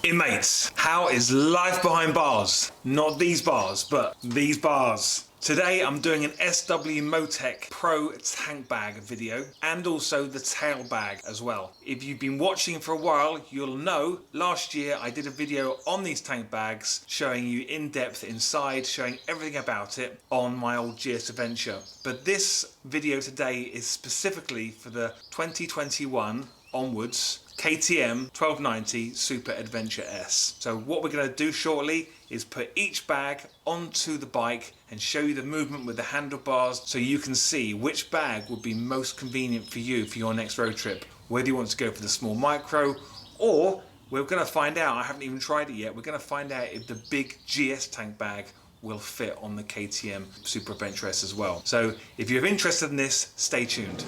Hey mates, how is life behind bars? Not these bars, but these bars. Today I'm doing an SW Motech Pro tank bag video and also the tail bag as well. If you've been watching for a while, you'll know last year I did a video on these tank bags showing you in depth inside, showing everything about it on my old GS Adventure. But this video today is specifically for the 2021 onwards KTM 1290 Super Adventure S. So what we're going to do shortly is put each bag onto the bike and show you the movement with the handlebars so you can see which bag would be most convenient for you for your next road trip. Whether you want to go for the small micro, or we're going to find out, I haven't even tried it yet, we're going to find out if the big GS tank bag will fit on the KTM Super Adventure S as well. So if you're interested in this, stay tuned.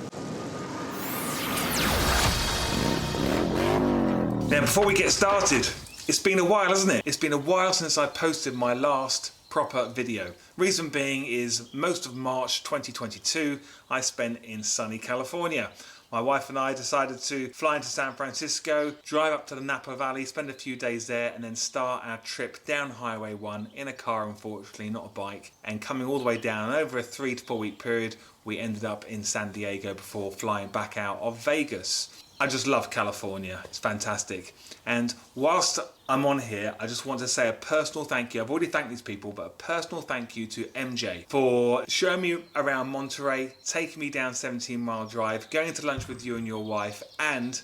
Now before we get started, it's been a while, hasn't it? It's been a while since I posted my last proper video. Reason being is most of March 2022 I spent in sunny California. My wife and I decided to fly into San Francisco, drive up to the Napa Valley, spend a few days there, and then start our trip down Highway 1 in a car, unfortunately, not a bike. And coming all the way down over a 3 to 4 week period, we ended up in San Diego before flying back out of Vegas. I just love California, it's fantastic. And whilst I'm on here, I just want to say a personal thank you. I've already thanked these people, but a personal thank you to MJ for showing me around Monterey, taking me down 17-mile drive, going to lunch with you and your wife, and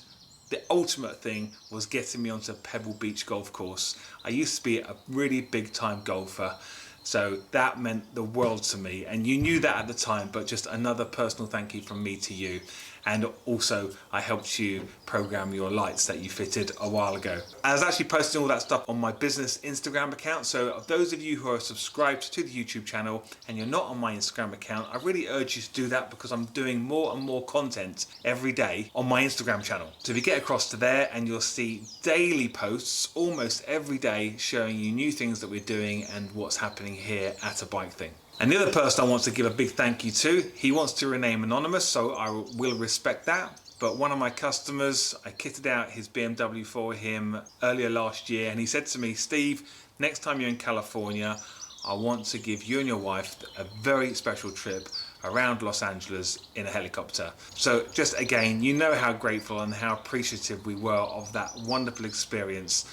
the ultimate thing was getting me onto Pebble Beach golf course. I used to be a really big time golfer, so that meant the world to me, and you knew that at the time, but just another personal thank you from me to you. And also I helped you program your lights that you fitted a while ago. I was actually posting all that stuff on my business Instagram account, so those of you who are subscribed to the YouTube channel and you're not on my Instagram account, I really urge you to do that because I'm doing more and more content every day on my Instagram channel. So if you get across to there, and you'll see daily posts almost every day showing you new things that we're doing and what's happening here at A Bike Thing. And the other person I want to give a big thank you to, he wants to remain anonymous, so I will respect that. But one of my customers, I kitted out his BMW for him earlier last year, and he said to me, Steve, next time you're in California, I want to give you and your wife a very special trip around Los Angeles in a helicopter. So just again, you know how grateful and how appreciative we were of that wonderful experience.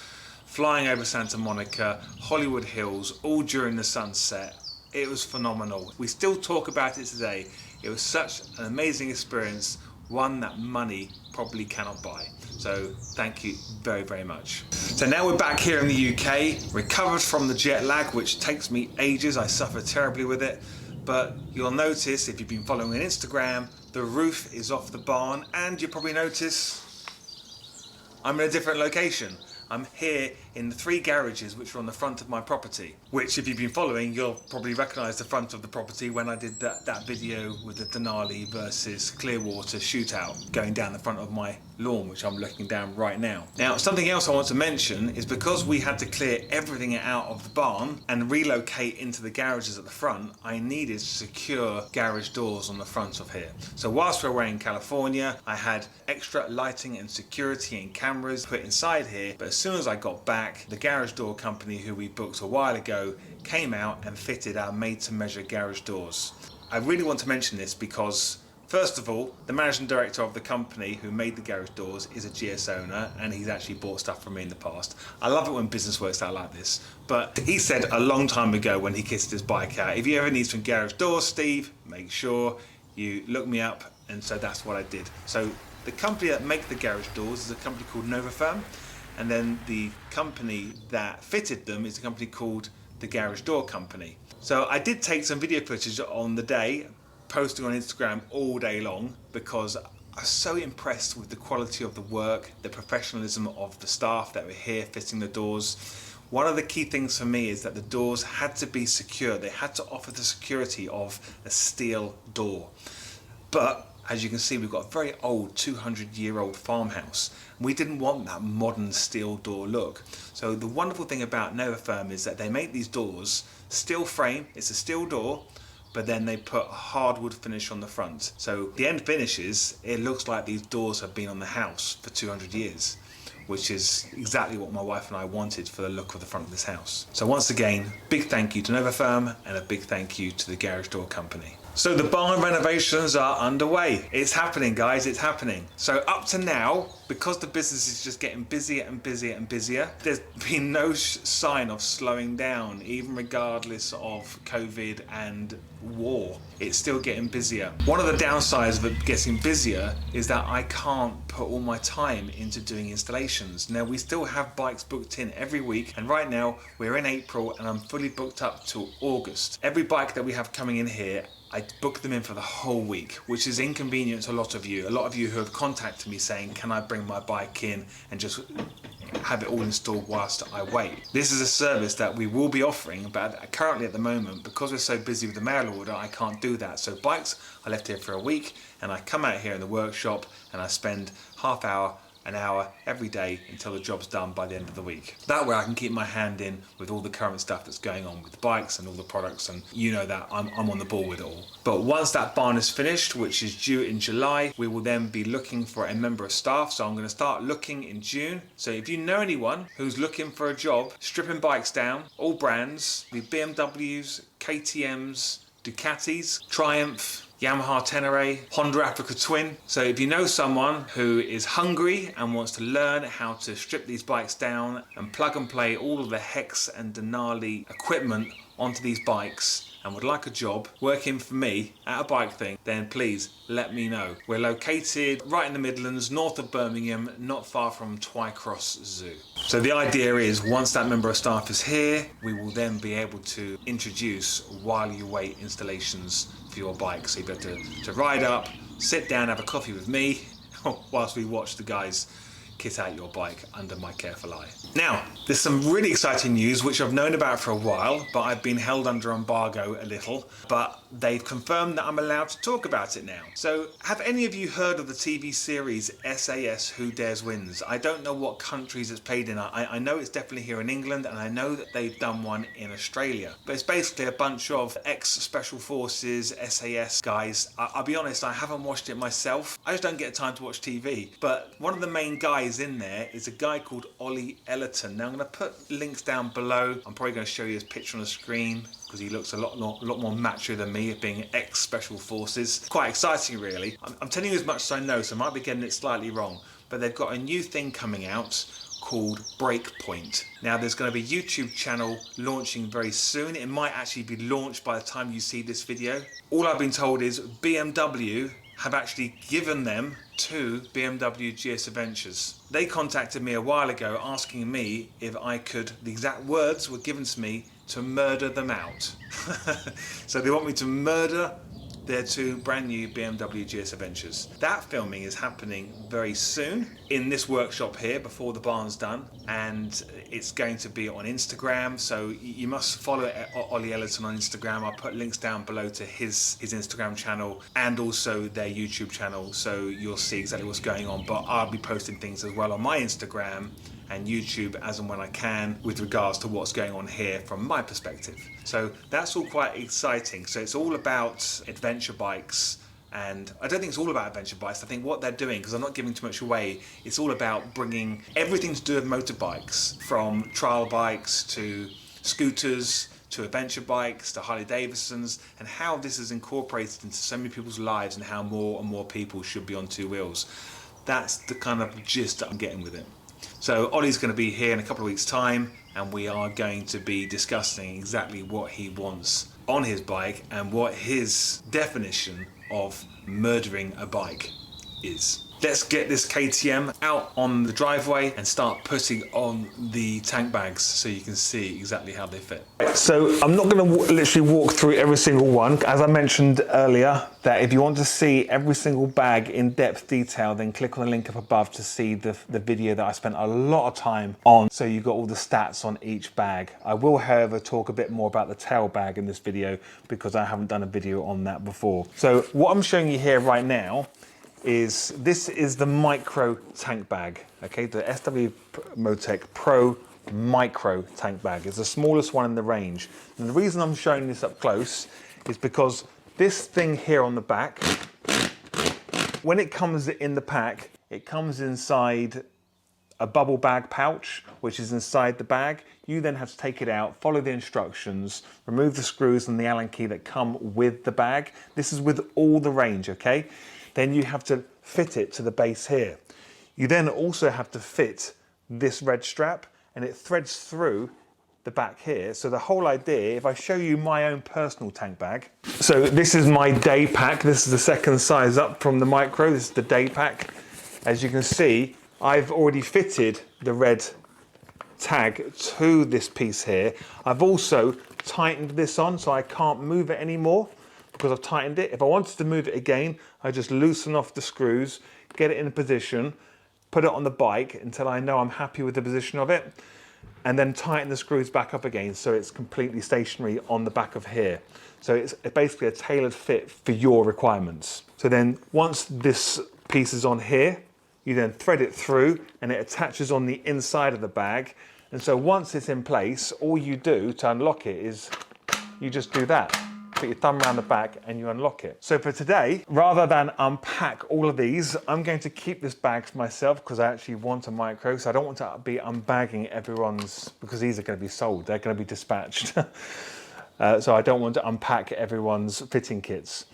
Flying over Santa Monica, Hollywood Hills, all during the sunset. It was phenomenal. We still talk about it today. It was such an amazing experience, one that money probably cannot buy. So thank you very, very much. So now we're back here in the UK, recovered from the jet lag, which takes me ages. I suffer terribly with it. But you'll notice, if you've been following on Instagram, the roof is off the barn, and you'll probably notice I'm in a different location. I'm here in the 3 garages which are on the front of my property, which if you've been following, you'll probably recognise the front of the property when I did that video with the Denali versus Clearwater shootout going down the front of my lawn, which I'm looking down right now. Now, something else I want to mention is because we had to clear everything out of the barn and relocate into the garages at the front, I needed secure garage doors on the front of here. So whilst we were in California, I had extra lighting and security and cameras put inside here, but as soon as I got back, the garage door company who we booked a while ago came out and fitted our made-to-measure garage doors. I really want to mention this because first of all, the managing director of the company who made the garage doors is a GS owner, and he's actually bought stuff from me in the past. I love it when business works out like this. But he said a long time ago when he kitted his bike out, if you ever need some garage doors, Steve, make sure you look me up. And so that's what I did. So the company that make the garage doors is a company called Novafirm, and then the company that fitted them is a company called the Garage Door Company. So I did take some video footage on the day, posting on Instagram all day long, because I was so impressed with the quality of the work, the professionalism of the staff that were here fitting the doors. One of the key things for me is that the doors had to be secure. They had to offer the security of a steel door. But as you can see, we've got a very old 200-year-old farmhouse. We didn't want that modern steel door look. So the wonderful thing about Novafirm is that they make these doors steel frame, it's a steel door, but then they put a hardwood finish on the front. So the end finishes, it looks like these doors have been on the house for 200 years. which is exactly what my wife and I wanted for the look of the front of this house. So once again, big thank you to Nova Firm and a big thank you to the Garage Door Company. So the barn renovations are underway. It's happening, guys, it's happening. So up to now, because the business is just getting busier and busier and busier, there's been no sign of slowing down, even regardless of COVID and war. It's still getting busier. One of the downsides of it getting busier is that I can't put all my time into doing installations. Now, we still have bikes booked in every week, and right now we're in April and I'm fully booked up till August. Every bike that we have coming in here, I book them in for the whole week, which is inconvenient to a lot of you. A lot of you who have contacted me saying, can I bring my bike in and just have it all installed whilst I wait? This is a service that we will be offering, but currently at the moment, because we're so busy with the mail order, I can't do that. So bikes are left here for a week, and I come out here in the workshop and I spend half hour, an hour every day until the job's done by the end of the week. That way I can keep my hand in with all the current stuff that's going on with the bikes and all the products, and you know that I'm on the ball with it all. But once that barn is finished, which is due in July, we will then be looking for a member of staff. So I'm going to start looking in June. So if you know anyone who's looking for a job, stripping bikes down, all brands, the BMWs, KTMs, Ducatis, Triumph, Yamaha Tenere, Honda Africa Twin. So if you know someone who is hungry and wants to learn how to strip these bikes down and plug and play all of the Hex and Denali equipment onto these bikes and would like a job working for me at a bike thing, then please let me know. We're located right in the Midlands, north of Birmingham, not far from Twycross Zoo. So the idea is once that member of staff is here, we will then be able to introduce while you wait installations for your bike. So you'll be able to ride up, sit down, have a coffee with me whilst we watch the guys kit out your bike under my careful eye. Now, there's some really exciting news which I've known about for a while, but I've been held under embargo a little, but they've confirmed that I'm allowed to talk about it now. So, have any of you heard of the TV series SAS Who Dares Wins? I don't know what countries it's played in. I know it's definitely here in England, and I know that they've done one in Australia. But it's basically a bunch of ex-Special Forces, SAS guys. I'll be honest, I haven't watched it myself. I just don't get time to watch TV. But one of the main guys in there is a guy called Ollie Ellerton. Now I'm going to put links down below. I'm probably going to show you his picture on the screen because he looks a lot more macho than me, being ex-Special Forces. Quite exciting, really. I'm telling you as much as I know, so I might be getting it slightly wrong. But they've got a new thing coming out called Breakpoint. Now there's going to be a YouTube channel launching very soon. It might actually be launched by the time you see this video. All I've been told is BMW have actually given them to BMW GS Adventures. They contacted me a while ago asking me if I could, the exact words were given to me, to murder them out. So they want me to murder their two brand new BMW GS Adventures. That filming is happening very soon in this workshop here before the barn's done, and it's going to be on Instagram, so you must follow Ollie Ellerton on Instagram. I'll put links down below to his Instagram channel and also their YouTube channel, so you'll see exactly what's going on. But I'll be posting things as well on my Instagram and YouTube as and when I can with regards to what's going on here from my perspective. So that's all quite exciting. So it's all about adventure bikes, and I don't think it's all about adventure bikes. I think what they're doing, because I'm not giving too much away, it's all about bringing everything to do with motorbikes, from trial bikes to scooters to adventure bikes to Harley Davidsons, and how this is incorporated into so many people's lives and how more and more people should be on two wheels. That's the kind of gist that I'm getting with it. So Ollie's going to be here in a couple of weeks' time, and we are going to be discussing exactly what he wants on his bike and what his definition of murdering a bike is. Let's get this KTM out on the driveway and start putting on the tank bags so you can see exactly how they fit. So I'm not going to literally walk through every single one. As I mentioned earlier, that if you want to see every single bag in depth detail, then click on the link up above to see the video that I spent a lot of time on. So you've got all the stats on each bag. I will, however, talk a bit more about the tail bag in this video because I haven't done a video on that before. So what I'm showing you here right now is the micro tank bag, okay? The SW Motech Pro Micro tank bag. It's the smallest one in the range. And the reason I'm showing this up close is because this thing here on the back, when it comes in the pack, it comes inside a bubble bag pouch, which is inside the bag. You then have to take it out, follow the instructions, remove the screws and the Allen key that come with the bag. This is with all the range, okay? Then you have to fit it to the base here. You then also have to fit this red strap, and it threads through the back here. So the whole idea, if I show you my own personal tank bag. So this is my day pack. This is the second size up from the micro. This is the day pack. As you can see, I've already fitted the red tag to this piece here. I've also tightened this on so I can't move it anymore because I've tightened it. If I wanted to move it again, I just loosen off the screws, get it in a position, put it on the bike until I know I'm happy with the position of it, and then tighten the screws back up again so it's completely stationary on the back of here. So it's basically a tailored fit for your requirements. So then once this piece is on here, you then thread it through and it attaches on the inside of the bag. And so once it's in place, all you do to unlock it is you just do that. Put your thumb around the back and you unlock it. So for today, rather than unpack all of these, I'm going to keep this bag for myself because I actually want a micro. So I don't want to be unbagging everyone's, because these are going to be sold. They're going to be dispatched. So I don't want to unpack everyone's fitting kits.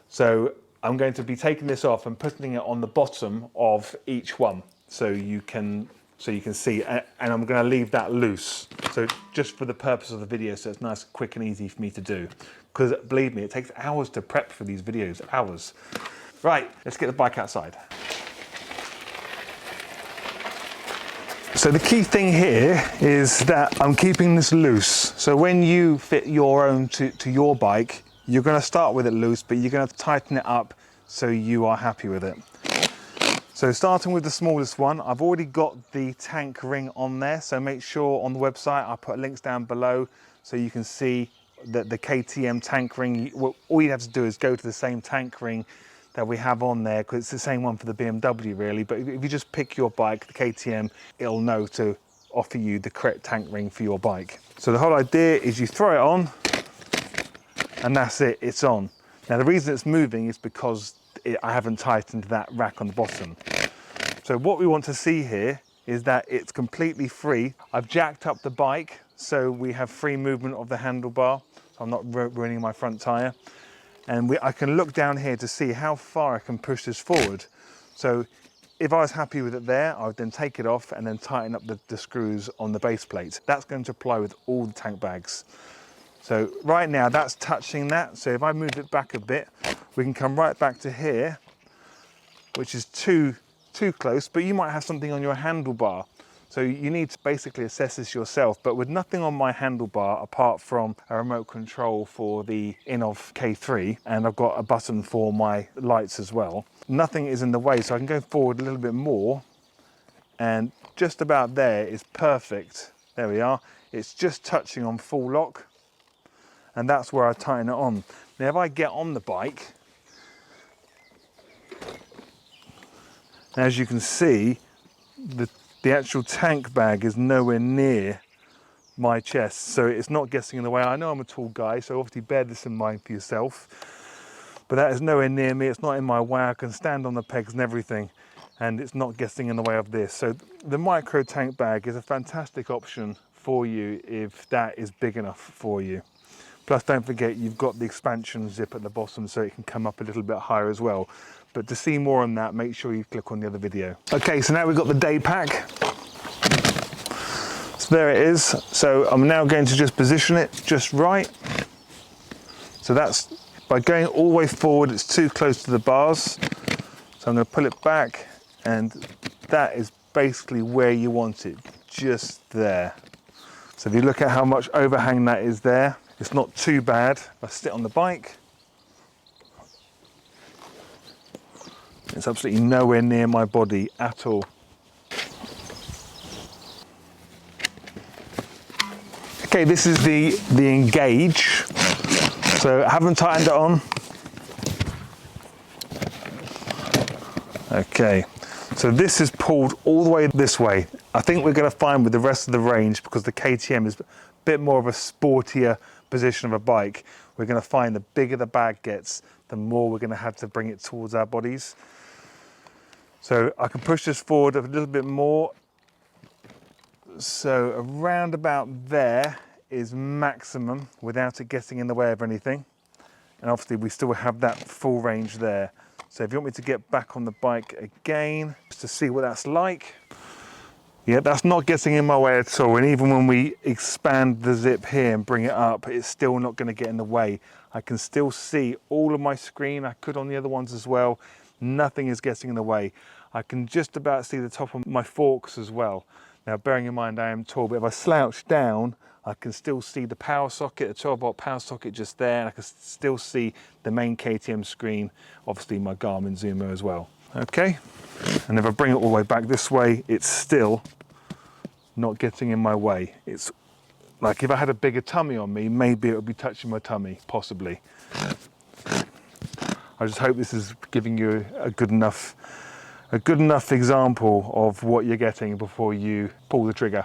So I'm going to be taking this off and putting it on the bottom of each one. So you can see, and I'm going to leave that loose. So just for the purpose of the video, so it's nice, quick and easy for me to do. Because believe me, it takes hours to prep for these videos, hours. Right, let's get the bike outside. So the key thing here is that I'm keeping this loose. So when you fit your own to your bike, you're going to start with it loose, but you're going to tighten it up so you are happy with it. So starting with the smallest one, I've already got the tank ring on there. So make sure on the website, I'll put links down below so you can see that the KTM tank ring. All you have to do is go to the same tank ring that we have on there, because it's the same one for the BMW really. But if you just pick your bike, the KTM, it'll know to offer you the correct tank ring for your bike. So the whole idea is you throw it on and that's it, it's on. Now the reason it's moving is because I haven't tightened that rack on the bottom. So what we want to see here is that it's completely free. I've jacked up the bike so we have free movement of the handlebar. So I'm not ruining my front tyre. And I can look down here to see how far I can push this forward. So if I was happy with it there, I would then take it off and then tighten up the screws on the base plate. That's going to apply with all the tank bags. So right now that's touching that. So if I move it back a bit, we can come right back to here, which is too close, but you might have something on your handlebar. So you need to basically assess this yourself, but with nothing on my handlebar apart from a remote control for the Inov K3, and I've got a button for my lights as well. Nothing is in the way, so I can go forward a little bit more, and just about there is perfect. There we are. It's just touching on full lock, and that's where I tighten it on. Now if I get on the bike, as you can see, the actual tank bag is nowhere near my chest, so it's not getting in the way. I know I'm a tall guy, so obviously bear this in mind for yourself, but that is nowhere near me. It's not in my way. I can stand on the pegs and everything, and it's not getting in the way of this. So the micro tank bag is a fantastic option for you if that is big enough for you. Plus, don't forget, you've got the expansion zip at the bottom, so it can come up a little bit higher as well. But to see more on that, make sure you click on the other video. Okay, so now we've got the day pack. So there it is. So I'm now going to just position it just right. So that's, by going all the way forward, it's too close to the bars. So I'm going to pull it back, and that is basically where you want it, just there. So if you look at how much overhang that is there, it's not too bad. If I sit on the bike, it's absolutely nowhere near my body at all. Okay, this is the engage. So I haven't tightened it on. Okay, so this is pulled all the way this way. I think we're going to find with the rest of the range, because the KTM is a bit more of a sportier position of a bike, we're going to find the bigger the bag gets, the more we're going to have to bring it towards our bodies. So I can push this forward a little bit more, So around about there is maximum without it getting in the way of anything. And obviously we still have that full range there. So if you want me to get back on the bike again, just to see what that's like. Yeah, that's not getting in my way at all. And even when we expand the zip here and bring it up, it's still not going to get in the way. I can still see all of my screen. I could on the other ones as well. Nothing is getting in the way. I can just about see the top of my forks as well. Now, bearing in mind I am tall, but if I slouch down, I can still see the power socket, the 12-volt power socket just there, and I can still see the main KTM screen, obviously my Garmin Zoomer as well. Okay, and if I bring it all the way back this way, it's still not getting in my way. It's like if I had a bigger tummy on me, maybe it would be touching my tummy, possibly. I just hope this is giving you a good enough example of what you're getting before you pull the trigger.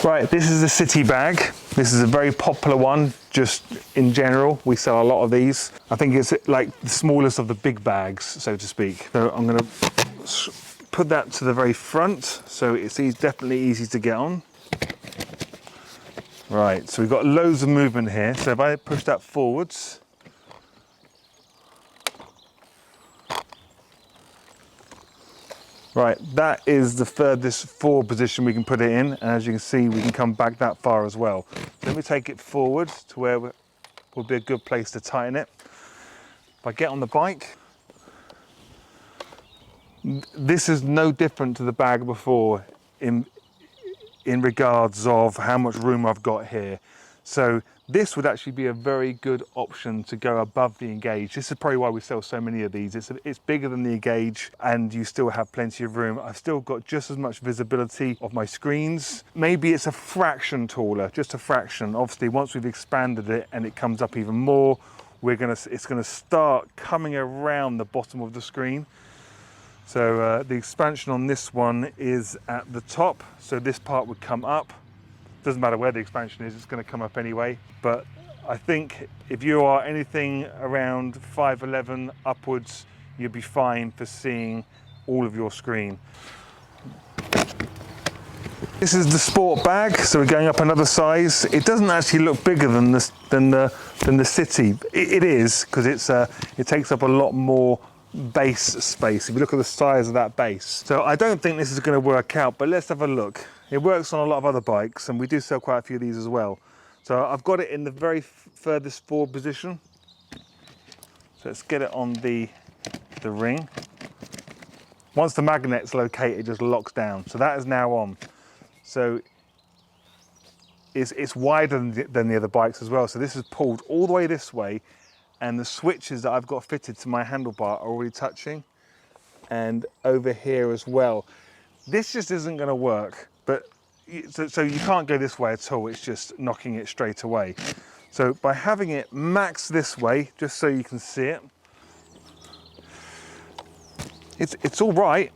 Right, this is a city bag. This is a very popular one, just in general. We sell a lot of these. I think it's like the smallest of the big bags, so to speak. So I'm gonna put that to the very front, so it's definitely easy to get on. Right, so we've got loads of movement here. So if I push that forwards, right, that is the furthest forward position we can put it in, and as you can see, we can come back that far as well. So let me take it forward to where would be a good place to tighten it. If I get on the bike, this is no different to the bag before in regards of how much room I've got here. So this would actually be a very good option to go above the Engage. This is probably why we sell so many of these. It's bigger than the Engage and you still have plenty of room. I've still got just as much visibility of my screens. Maybe it's a fraction taller, just a fraction. Obviously, once we've expanded it and it comes up even more, it's gonna start coming around the bottom of the screen. So the expansion on this one is at the top, so this part would come up. Doesn't matter where the expansion is, it's going to come up anyway. But I think if you are anything around 5'11" upwards, you'll be fine for seeing all of your screen. This is the sport bag, so we're going up another size. It doesn't actually look bigger than the City. It is, because it takes up a lot more base space. If you look at the size of that base. So I don't think this is going to work out, but let's have a look. It works on a lot of other bikes, and we do sell quite a few of these as well. So I've got it in the very furthest forward position. So let's get it on the ring. Once the magnet's located, it just locks down. So that is now on. So it's wider than the other bikes as well. So this is pulled all the way this way, and the switches that I've got fitted to my handlebar are already touching, and over here as well. This just isn't going to work, but so you can't go this way at all. It's just knocking it straight away. So by having it max this way, just so you can see it, it's all right.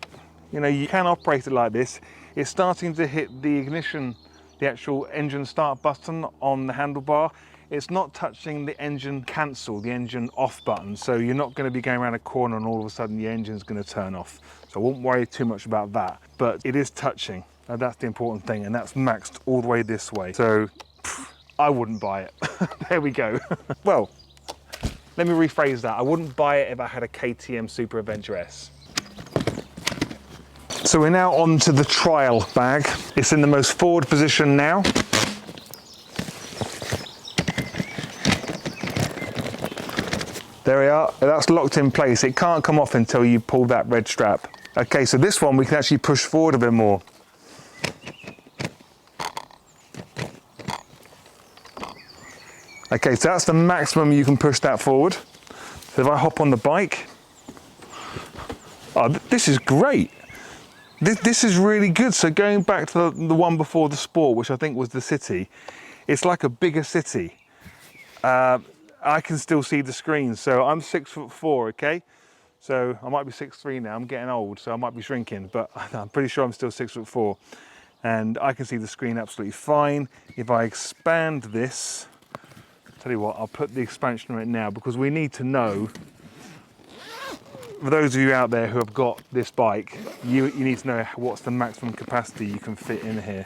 You know, you can operate it like this. It's starting to hit the ignition, the actual engine start button on the handlebar. It's not touching the engine cancel, the engine off button. So you're not going to be going around a corner and all of a sudden the engine's going to turn off. So I won't worry too much about that, but it is touching. And that's the important thing. And that's maxed all the way this way. So I wouldn't buy it. There we go. Well, let me rephrase that. I wouldn't buy it if I had a KTM Super Adventure S. So we're now on to the trial bag. It's in the most forward position now. There we are, that's locked in place. It can't come off until you pull that red strap. Okay, so this one we can actually push forward a bit more. Okay, so that's the maximum you can push that forward. So if I hop on the bike, oh, this is great. This is really good. So going back to the one before the Sport, which I think was the City, it's like a bigger City. I can still see the screen. So I'm 6'4", okay? So I might be 6'3" now. I'm getting old, so I might be shrinking, but I'm pretty sure I'm still 6'4". And I can see the screen absolutely fine. If I expand this, tell you what, I'll put the expansion on it now because we need to know for those of you out there who have got this bike, you need to know what's the maximum capacity you can fit in here.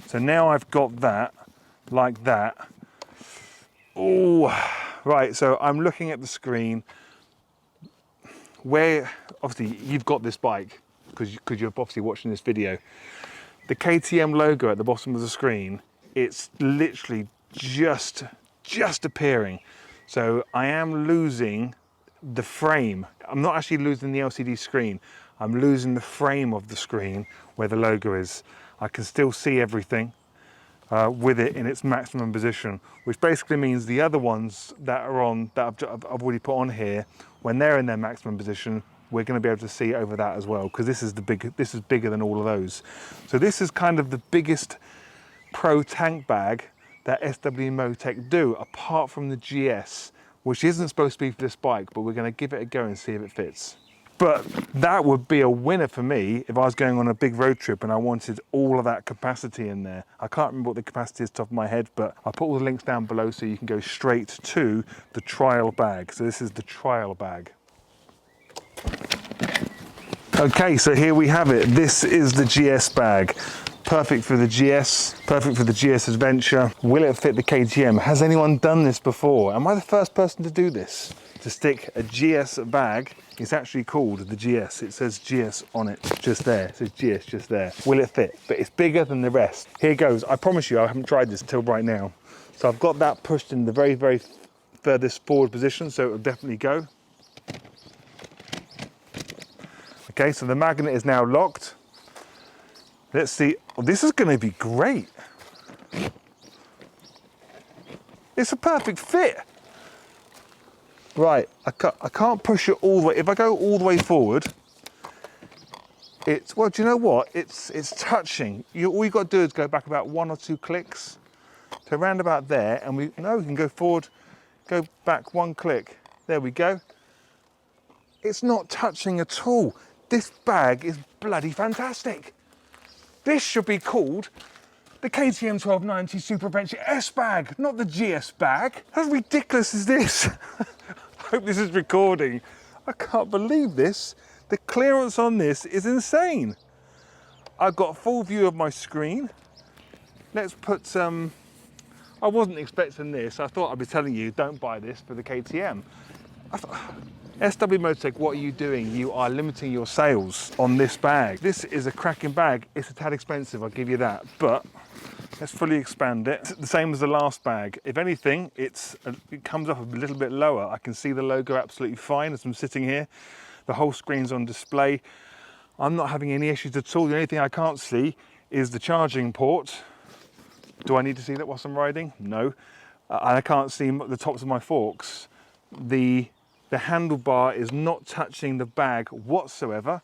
So now I've got that, like that. Oh, right, so I'm looking at the screen where, obviously you've got this bike because you're obviously watching this video. The KTM logo at the bottom of the screen, it's literally just appearing. So I am losing the frame. I'm not actually losing the LCD screen. I'm losing the frame of the screen where the logo is. I can still see everything with it in its maximum position, which basically means the other ones that are on, that I've already put on here, when they're in their maximum position, we're going to be able to see over that as well, because this is bigger than all of those. So this is kind of the biggest pro tank bag that SW Motech do, apart from the GS, which isn't supposed to be for this bike, but we're going to give it a go and see if it fits. But that would be a winner for me if I was going on a big road trip and I wanted all of that capacity in there. I can't remember what the capacity is off the top of my head, but I'll put all the links down below so you can go straight to the trial bag. So this is the trial bag. Okay, so here we have it. This is the GS bag. Perfect for the GS, perfect for the GS Adventure. Will it fit the KTM? Has anyone done this before? Am I the first person to do this? To stick a GS bag, it's actually called the GS. It says GS on it, just there. It says GS just there. Will it fit? But it's bigger than the rest. Here goes. I promise you, I haven't tried this until right now. So I've got that pushed in the very, very furthest forward position, so it will definitely go. Okay, so the magnet is now locked. Let's see. Oh, this is going to be great. It's a perfect fit. Right, I can't push it all the way. If I go all the way forward, it's, well, do you know what? It's touching. All you've got to do is go back about 1 or 2 clicks to around about there, and we can go forward, go back 1 click. There we go. It's not touching at all. This bag is bloody fantastic. This should be called the KTM 1290 Super Adventure S bag, not the GS bag. How ridiculous is this? I hope this is recording. I can't believe this. The clearance on this is insane. I've got a full view of my screen. Let's put some, I wasn't expecting this. I thought I'd be telling you, don't buy this for the KTM. SW Motech, what are you doing? You are limiting your sales on this bag. This is a cracking bag. It's a tad expensive, I'll give you that, but let's fully expand it. It's the same as the last bag. If anything, it comes up a little bit lower. I can see the logo absolutely fine as I'm sitting here. The whole screen's on display. I'm not having any issues at all. The only thing I can't see is the charging port. Do I need to see that whilst I'm riding? No. And I can't see the tops of my forks. The handlebar is not touching the bag whatsoever.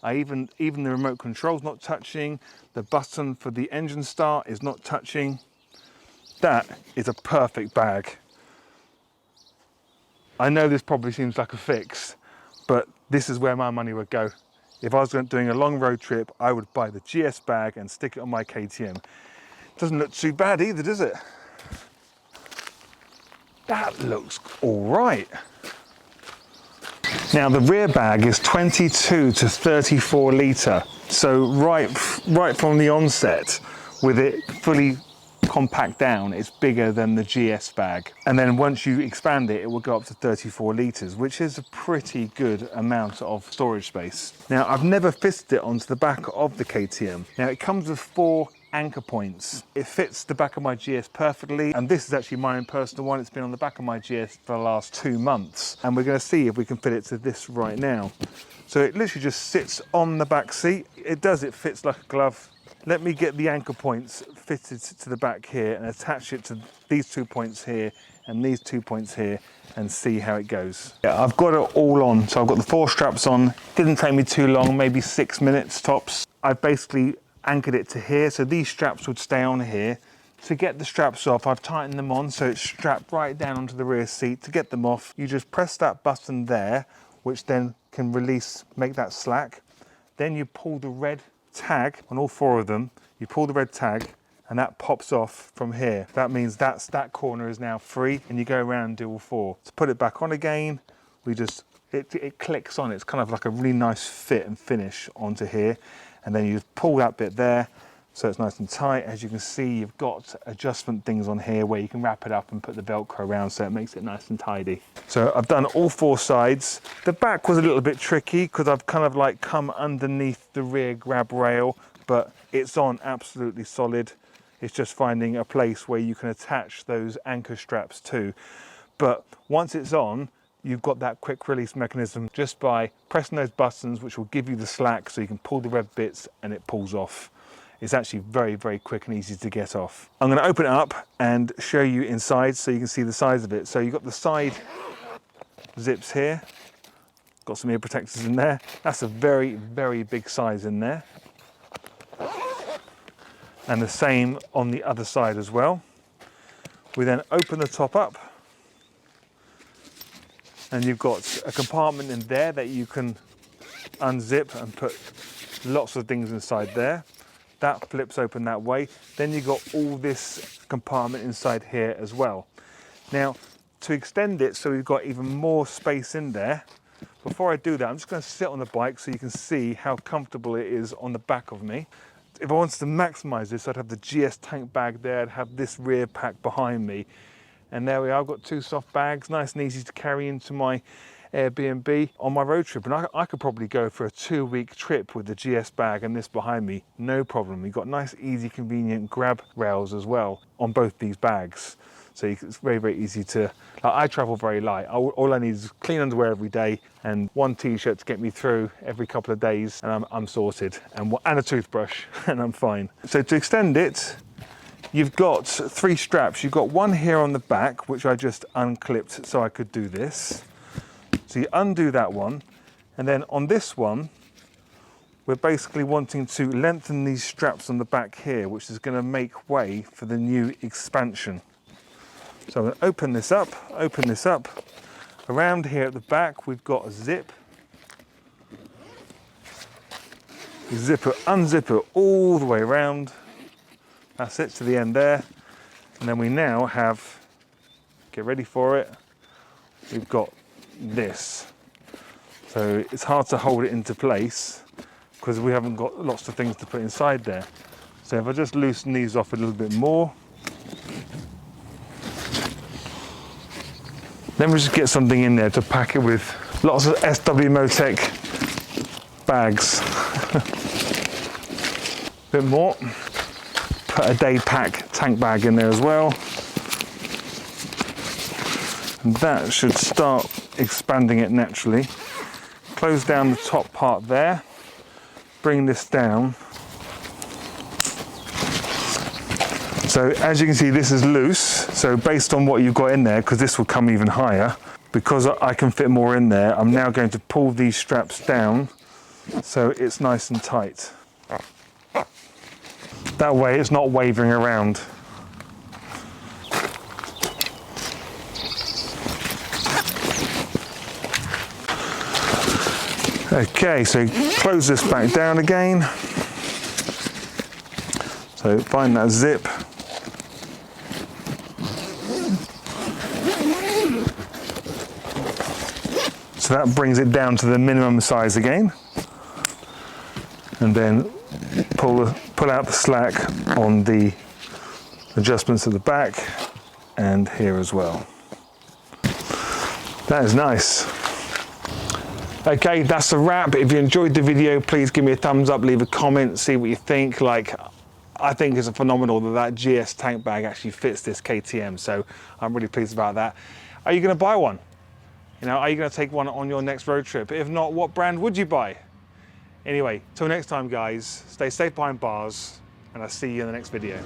Even the remote control's not touching. The button for the engine start is not touching. That is a perfect bag. I know this probably seems like a fix, but this is where my money would go. If I was doing a long road trip, I would buy the GS bag and stick it on my KTM. Doesn't look too bad either, does it? That looks all right. Now the rear bag is 22 to 34 litre. So right from the onset, with it fully compact down, it's bigger than the GS bag. And then once you expand it, it will go up to 34 litres, which is a pretty good amount of storage space. Now I've never fitted it onto the back of the KTM. Now it comes with 4 anchor points. It fits the back of my GS perfectly, and this is actually my own personal one. It's been on the back of my GS for the last 2 months, and we're going to see if we can fit it to this right now. So it literally just sits on the back seat. It fits like a glove. Let me get the anchor points fitted to the back here and attach it to these 2 points here and these 2 points here and see how it goes. Yeah, I've got it all on. So I've got the 4 straps on. Didn't take me too long, maybe 6 minutes tops. I've basically anchored it to here, so these straps would stay on here. To get the straps off, I've tightened them on so it's strapped right down onto the rear seat. To get them off, you just press that button there, which then can release, make that slack. Then you pull the red tag on all 4 of them. You pull the red tag and that pops off from here. That means that corner is now free, and you go around and do all 4. To put it back on again, we just it clicks on. It's kind of like a really nice fit and finish onto here. And then you just pull that bit there, so it's nice and tight. As you can see, you've got adjustment things on here where you can wrap it up and put the Velcro around, so it makes it nice and tidy. So I've done all 4 sides. The back was a little bit tricky because I've kind of like come underneath the rear grab rail, but it's on absolutely solid. It's just finding a place where you can attach those anchor straps to. But once it's on, you've got that quick release mechanism just by pressing those buttons, which will give you the slack so you can pull the red bits and it pulls off. It's actually very, very quick and easy to get off. I'm going to open it up and show you inside so you can see the size of it. So you've got the side zips here, got some ear protectors in there. That's a very, very big size in there. And the same on the other side as well. We then open the top up and you've got a compartment in there that you can unzip and put lots of things inside there. That flips open that way. Then you've got all this compartment inside here as well. Now, to extend it so we've got even more space in there, before I do that, I'm just going to sit on the bike so you can see how comfortable it is on the back of me. If I wanted to maximize this, I'd have the GS tank bag there, I'd have this rear pack behind me. And there we are, I've got 2 soft bags, nice and easy to carry into my Airbnb on my road trip. And I could probably go for a 2-week trip with the GS bag and this behind me, no problem. You've got nice, easy, convenient grab rails as well on both these bags. So it's very, very easy to, I travel very light. All I need is clean underwear every day and 1 t-shirt to get me through every couple of days and I'm sorted. And a toothbrush and I'm fine. So to extend it, you've got 3 straps. You've got one here on the back, which I just unclipped so I could do this. So you undo that one, and then on this one, we're basically wanting to lengthen these straps on the back here, which is going to make way for the new expansion. So I'm going to open this up. Around here at the back, we've got a zip. You unzip it all the way around. That's it to the end there. And then we now have, get ready for it, we've got this. So it's hard to hold it into place because we haven't got lots of things to put inside there. So if I just loosen these off a little bit more, then we just get something in there to pack it with. Lots of SW Motech bags. Bit more. Put a day pack tank bag in there as well. And that should start expanding it naturally. Close down the top part there. Bring this down. So as you can see, this is loose. So based on what you've got in there, because this will come even higher, because I can fit more in there, I'm now going to pull these straps down so it's nice and tight. That way it's not wavering around. Okay, so close this back down again. So find that zip. So that brings it down to the minimum size again. And then pull out the slack on the adjustments at the back and here as well. That is nice. Okay, that's a wrap. If you enjoyed the video, please give me a thumbs up, leave a comment, see what you think. I think it's phenomenal that GS tank bag actually fits this KTM, so I'm really pleased about that. Are you going to buy one? Are you going to take one on your next road trip? If not, what brand would you buy? Anyway, till next time guys, stay safe behind bars, and I'll see you in the next video.